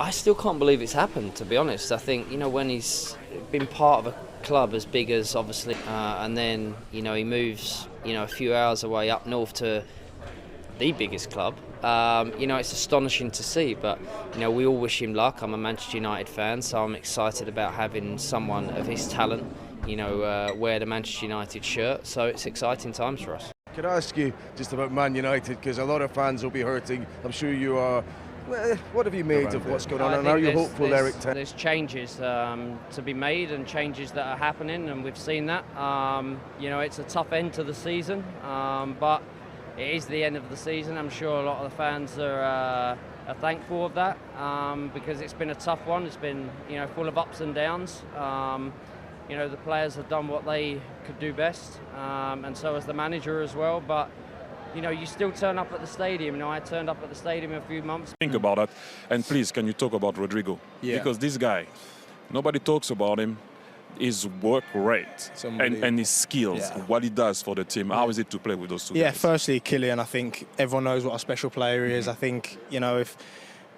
I still can't believe it's happened, to be honest. I think, when he's been part of a club as big as, obviously, and then, he moves, a few hours away up north to the biggest club, it's astonishing to see. But, we all wish him luck. I'm a Manchester United fan, so I'm excited about having someone of his talent, wear the Manchester United shirt. So it's exciting times for us. Could I ask you just about Man United, because a lot of fans will be hurting. I'm sure you are. Well, what have you made of what's going on, and are you hopeful, Eric? There's changes to be made and changes that are happening, and we've seen that. It's a tough end to the season, but it is the end of the season. I'm sure a lot of the fans are thankful of that, because it's been a tough one. It's been full of ups and downs. The players have done what they could do best, and so has the manager as well. But you still turn up at the stadium. I turned up at the stadium a few months. Think about that, and please, can you talk about Rodrygo? Yeah. Because this guy, nobody talks about him. His work rate and his skills, what he does for the team. How is it to play with those two guys? Firstly, Kylian, I think everyone knows what a special player he is. I think, if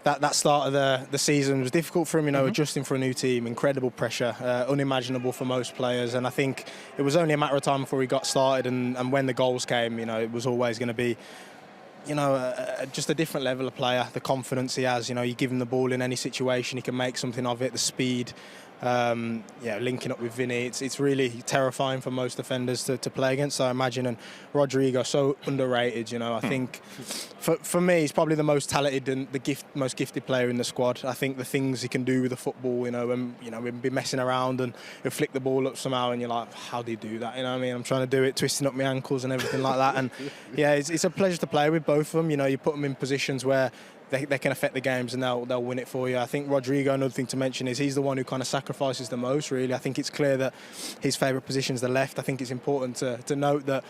that start of the season was difficult for him, adjusting for a new team, incredible pressure, unimaginable for most players. And I think it was only a matter of time before he got started, and when the goals came, it was always going to be, just a different level of player. The confidence he has, you give him the ball in any situation, he can make something of it. The speed, linking up with Vinny, it's really terrifying for most defenders to play against. So I imagine, and Rodrygo, so underrated. I think for me, he's probably the most talented and most gifted player in the squad. I think the things he can do with the football, we'd be messing around and he'll flick the ball up somehow, and you're like, how do you do that? You know what I mean? I'm trying to do it, twisting up my ankles and everything like that. And it's a pleasure to play with both of them. You put them in positions where they can affect the games, and they'll win it for you. I think Rodrygo, another thing to mention is he's the one who kind of sacrifices the most, really. I think it's clear that his favourite position is the left. I think it's important to note that,